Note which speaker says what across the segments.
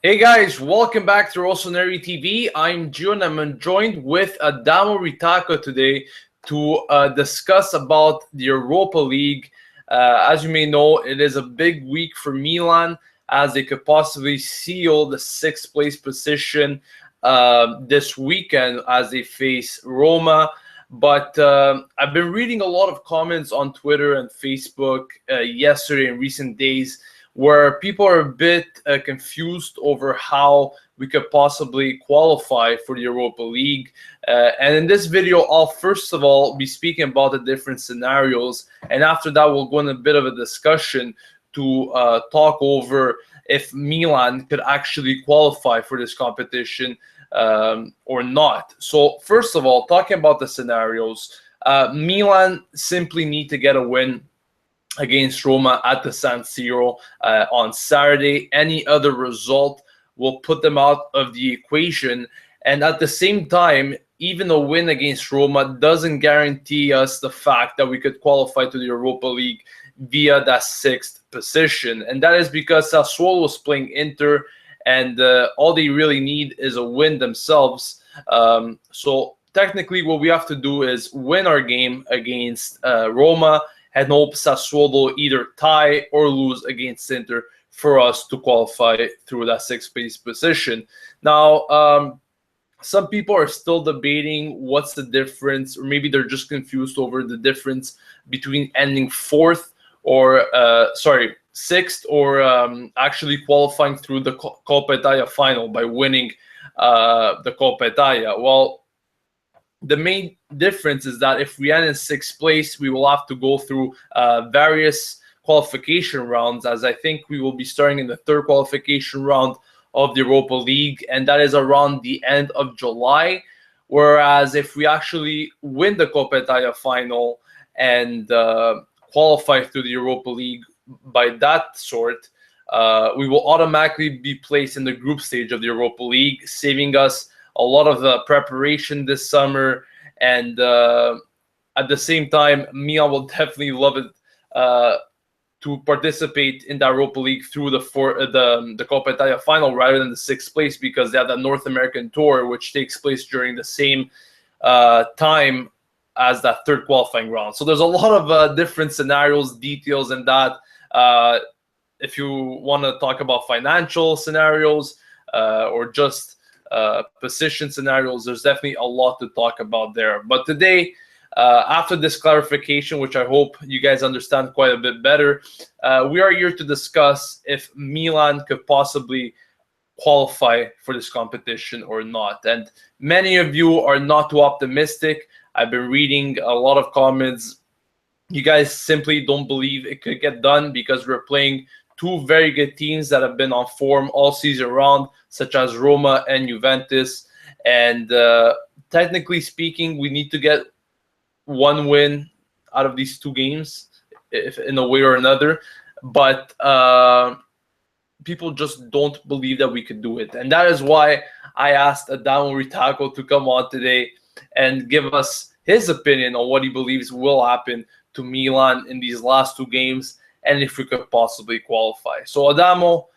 Speaker 1: Hey guys, welcome back to Rossoneri TV. I'm Gio and I'm joined with Adamo today to discuss about the Europa League. As you may know, it is a big week for Milan as they could possibly seal the sixth place position this weekend as they face Roma. But I've been reading a lot of comments on Twitter and Facebook yesterday in recent days where people are a bit confused over how we could possibly qualify for the Europa League. And in this video, I'll first of all be speaking about the different scenarios. And after that, we'll go in a bit of a discussion to talk over if Milan could actually qualify for this competition or not. So first of all, talking about the scenarios, Milan simply need to get a win against Roma at the San Siro on Saturday. Any other result will put them out of the equation. And at the same time, even a win against Roma doesn't guarantee us the fact that we could qualify to the Europa League via that sixth position. And that is because Sassuolo was playing Inter, and all they really need is a win themselves. So technically what we have to do is win our game against Roma and hope Sassuolo either tie or lose against Inter for us to qualify through that sixth place position. Now, some people are still debating what's the difference, or maybe they're just confused over the difference between ending fourth or, sixth, or actually qualifying through the Coppa Italia final by winning the Coppa Italia. Well, the main difference is that if we end in sixth place, we will have to go through various qualification rounds, as I think we will be starting in the third qualification round of the Europa League, and that is around the end of July. Whereas if we actually win the Coppa Italia final and qualify through the Europa League by that sort, we will automatically be placed in the group stage of the Europa League, saving us a lot of the preparation this summer. And at the same time, Milan will definitely love it to participate in the Europa League through the Coppa Italia final rather than the sixth place, because they have that North American tour, which takes place during the same time as that third qualifying round. So there's a lot of different scenarios, details in that. If you want to talk about financial scenarios or just position scenarios, there's definitely a lot to talk about there. But today, after this clarification, which I hope you guys understand quite a bit better, we are here to discuss if Milan could possibly qualify for this competition or not. And many of you are not too optimistic. I've been reading a lot of comments. You guys simply don't believe it could get done because we're playing two very good teams that have been on form all season round, such as Roma and Juventus. And technically speaking, we need to get one win out of these two games, if in a way or another. But people just don't believe that we could do it. And that is why I asked Adamo to come on today and give us his opinion on what he believes will happen to Milan in these last two games, and if we could possibly qualify. So Adamo,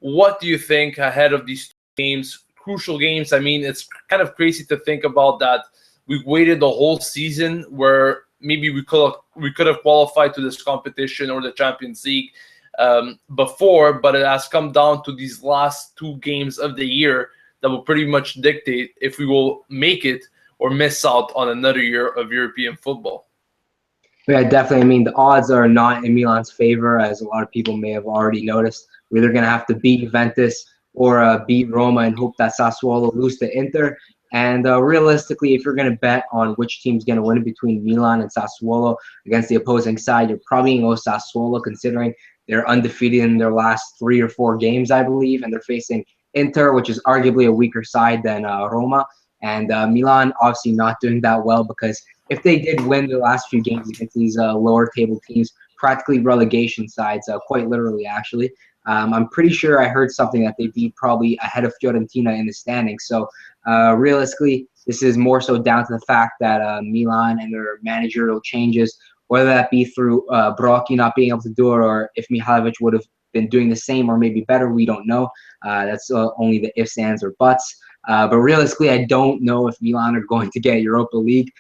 Speaker 1: what do you think ahead of these games, crucial games? I mean, it's kind of crazy to think about that we waited the whole season where maybe we could have qualified to this competition or the Champions League before, but it has come down to these last two games of the year that will pretty much dictate if we will make it or miss out on another year of European football.
Speaker 2: Yeah, definitely. I mean, the odds are not in Milan's favor, as a lot of people may have already noticed. We're either going to have to beat Juventus or beat Roma and hope that Sassuolo lose to Inter. And realistically, if you're going to bet on which team's going to win between Milan and Sassuolo against the opposing side, you're probably going to go Sassuolo, considering they're undefeated in their last 3 or 4 games, I believe, and they're facing Inter, which is arguably a weaker side than Roma. And Milan obviously not doing that well, because if they did win the last few games against these lower table teams, practically relegation sides, quite literally actually, I'm pretty sure I heard something that they'd be probably ahead of Fiorentina in the standings. So realistically, this is more so down to the fact that Milan and their managerial changes, whether that be through Brocchi not being able to do it, or if Mihajlovic would have been doing the same or maybe better. We don't know. That's only the ifs, ands, or buts. But realistically, I don't know if Milan are going to get Europa League.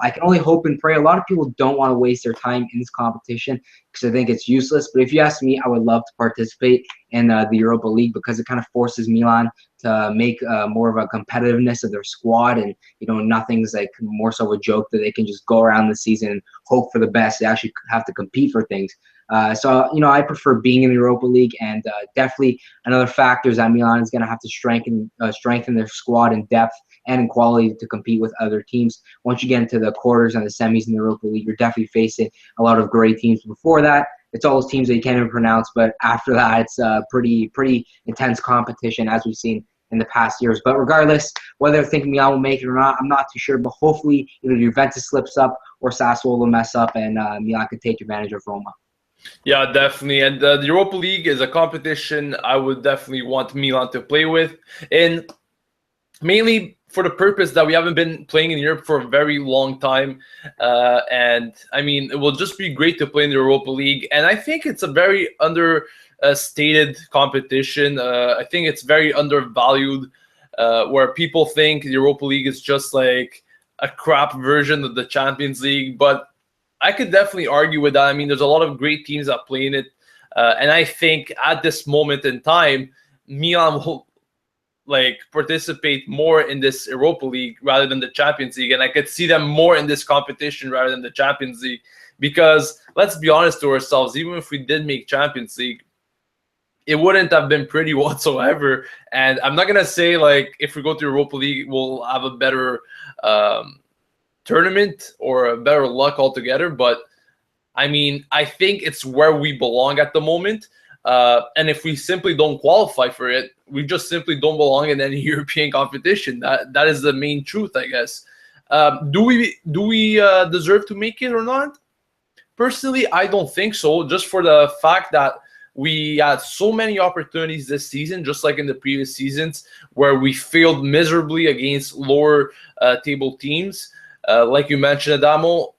Speaker 2: I can only hope and pray. A lot of people don't want to waste their time in this competition because I think it's useless. But if you ask me, I would love to participate in the Europa League because it kind of forces Milan to make more of a competitiveness of their squad, and nothing's like more so a joke that they can just go around the season and hope for the best. They actually have to compete for things. So I prefer being in the Europa League, and definitely another factor is that Milan is going to have to strengthen their squad in depth and in quality to compete with other teams. Once you get into the quarters and the semis in the Europa League, you're definitely facing a lot of great teams. Before that, it's all those teams that you can't even pronounce, but after that, it's pretty intense competition as we've seen in the past years. But regardless, whether I think Milan will make it or not, I'm not too sure. But hopefully, either Juventus slips up or Sassuolo will mess up, and Milan can take advantage of Roma.
Speaker 1: Yeah, definitely. And the Europa League is a competition I would definitely want Milan to play with, and mainly for the purpose that we haven't been playing in Europe for a very long time. And I mean, it will just be great to play in the Europa League. And I think it's a very understated competition. I think it's very undervalued, where people think the Europa League is just like a crap version of the Champions League. But I could definitely argue with that. I mean, there's a lot of great teams that play in it. And I think at this moment in time, Milan will participate more in this Europa League rather than the Champions League, and I could see them more in this competition rather than the Champions League, because let's be honest to ourselves, even if we did make Champions League, it wouldn't have been pretty whatsoever. And I'm not gonna say if we go to Europa League we'll have a better tournament or a better luck altogether, but I mean, I think it's where we belong at the moment. And if we simply don't qualify for it, we just simply don't belong in any European competition. That is the main truth, I guess. Do we deserve to make it or not? Personally, I don't think so. Just for the fact that we had so many opportunities this season, just like in the previous seasons, where we failed miserably against lower table teams. Like you mentioned, Adamo.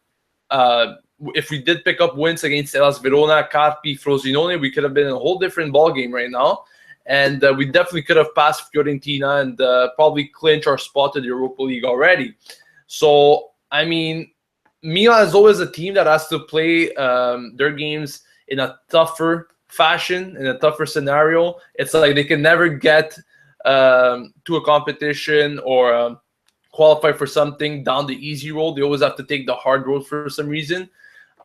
Speaker 1: If we did pick up wins against Hellas Verona, Carpi, Frosinone, we could have been in a whole different ballgame right now. And we definitely could have passed Fiorentina and probably clinch our spot in the Europa League already. So, I mean, Milan is always a team that has to play their games in a tougher fashion, in a tougher scenario. It's like they can never get to a competition or qualify for something down the easy road. They always have to take the hard road for some reason.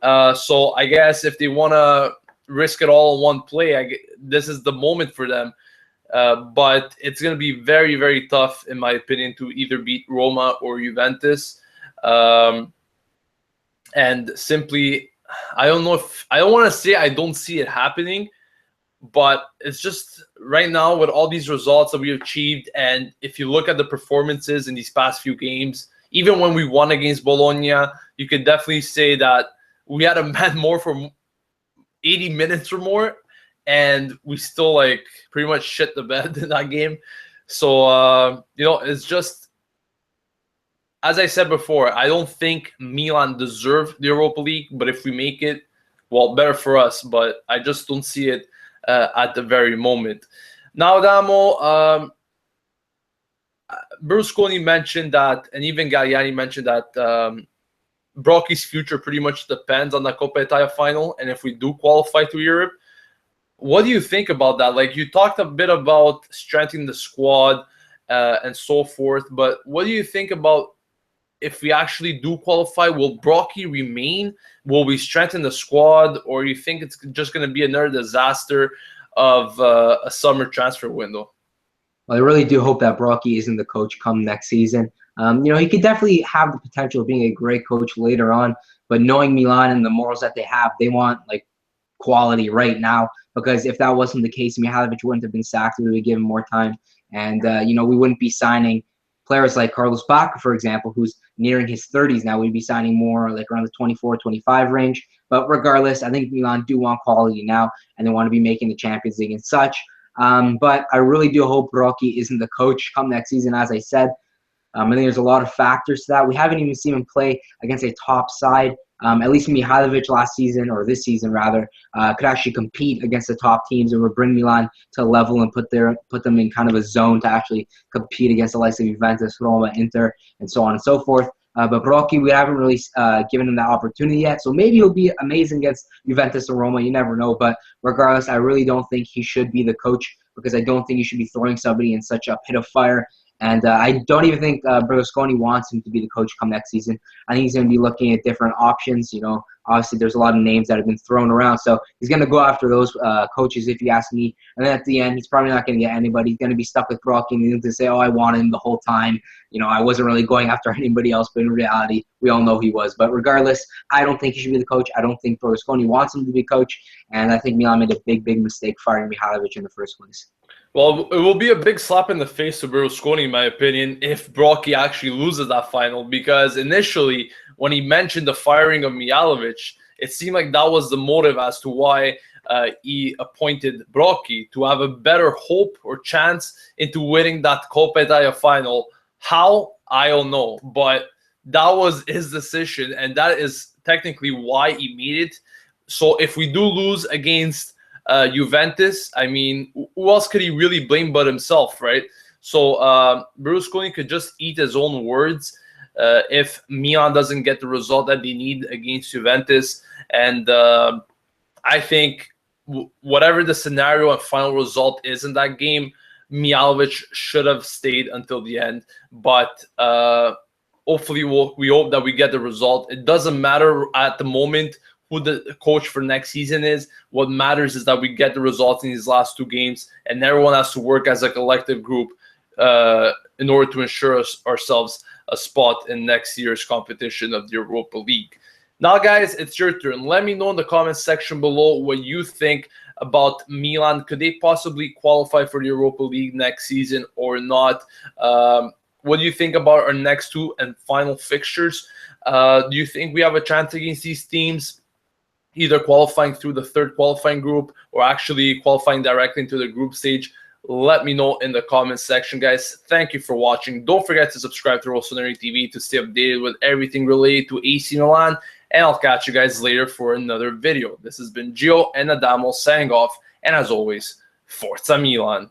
Speaker 1: So I guess if they want to risk it all in one play, this is the moment for them. But it's going to be very, very tough, in my opinion, to either beat Roma or Juventus. And simply, I don't want to say I don't see it happening, but it's just right now with all these results that we achieved, and if you look at the performances in these past few games, even when we won against Bologna, you could definitely say that we had a man more for 80 minutes or more, and we still pretty much shit the bed in that game. So it's just, as I said before, I don't think Milan deserve the Europa League, but if we make it, well, better for us. But I just don't see it at the very moment. Now, Adamo, Berlusconi mentioned that, and even Galliani mentioned that Brocchi's future pretty much depends on the Coppa Italia final, and if we do qualify to Europe. What do you think about that? You talked a bit about strengthening the squad and so forth, but what do you think about if we actually do qualify? Will Brocchi remain? Will we strengthen the squad, or you think it's just going to be another disaster of a summer transfer window?
Speaker 2: Well, I really do hope that Brocchi isn't the coach come next season. He could definitely have the potential of being a great coach later on, but knowing Milan and the morals that they have, they want quality right now, because if that wasn't the case, Mihajlovic wouldn't have been sacked. We would have given more time, and we wouldn't be signing players like Carlos Bacca, for example, who's nearing his 30s now. We'd be signing more around the 24, 25 range. But regardless, I think Milan do want quality now, and they want to be making the Champions League and such. But I really do hope Brocchi isn't the coach come next season, as I said. I think there's a lot of factors to that. We haven't even seen him play against a top side At least Mihajlovic last season, or this season rather, could actually compete against the top teams and would bring Milan to a level and put them in kind of a zone to actually compete against the likes of Juventus, Roma, Inter, and so on and so forth. But Brocchi, we haven't really given him that opportunity yet. So maybe he'll be amazing against Juventus or Roma. You never know. But regardless, I really don't think he should be the coach, because I don't think you should be throwing somebody in such a pit of fire. And I don't even think Berlusconi wants him to be the coach come next season. I think he's going to be looking at different options. Obviously there's a lot of names that have been thrown around. So he's going to go after those coaches, if you ask me. And then at the end, he's probably not going to get anybody. He's going to be stuck with Brocchi and he's going to say, oh, I wanted him the whole time. I wasn't really going after anybody else. But in reality, we all know he was. But regardless, I don't think he should be the coach. I don't think Berlusconi wants him to be coach. And I think Milan made a big, big mistake firing Mihajlovic in the first place.
Speaker 1: Well, it will be a big slap in the face to Berlusconi, in my opinion, if Brocchi actually loses that final, because initially, when he mentioned the firing of Mihajlovic, it seemed like that was the motive as to why he appointed Brocchi, to have a better hope or chance into winning that Coppa Italia final. How? I don't know, but that was his decision, and that is technically why he made it. So if we do lose against Juventus, I mean, who else could he really blame but himself, right? So Berlusconi could just eat his own words if Milan doesn't get the result that they need against Juventus. And I think whatever the scenario and final result is in that game, Mihajlovic should have stayed until the end. But hopefully we hope that we get the result. It doesn't matter at the moment who the coach for next season is. What matters is that we get the results in these last two games, and everyone has to work as a collective group in order to ensure ourselves a spot in next year's competition of the Europa League. Now, guys, it's your turn. Let me know in the comments section below what you think about Milan. Could they possibly qualify for the Europa League next season or not? What do you think about our next two and final fixtures? Do you think we have a chance against these teams, either qualifying through the third qualifying group or actually qualifying directly into the group stage? Let me know in the comments section, guys. Thank you for watching. Don't forget to subscribe to Rossoneri TV to stay updated with everything related to AC Milan, and I'll catch you guys later for another video. This has been Gio and Adamo signing off, and as always, Forza Milan.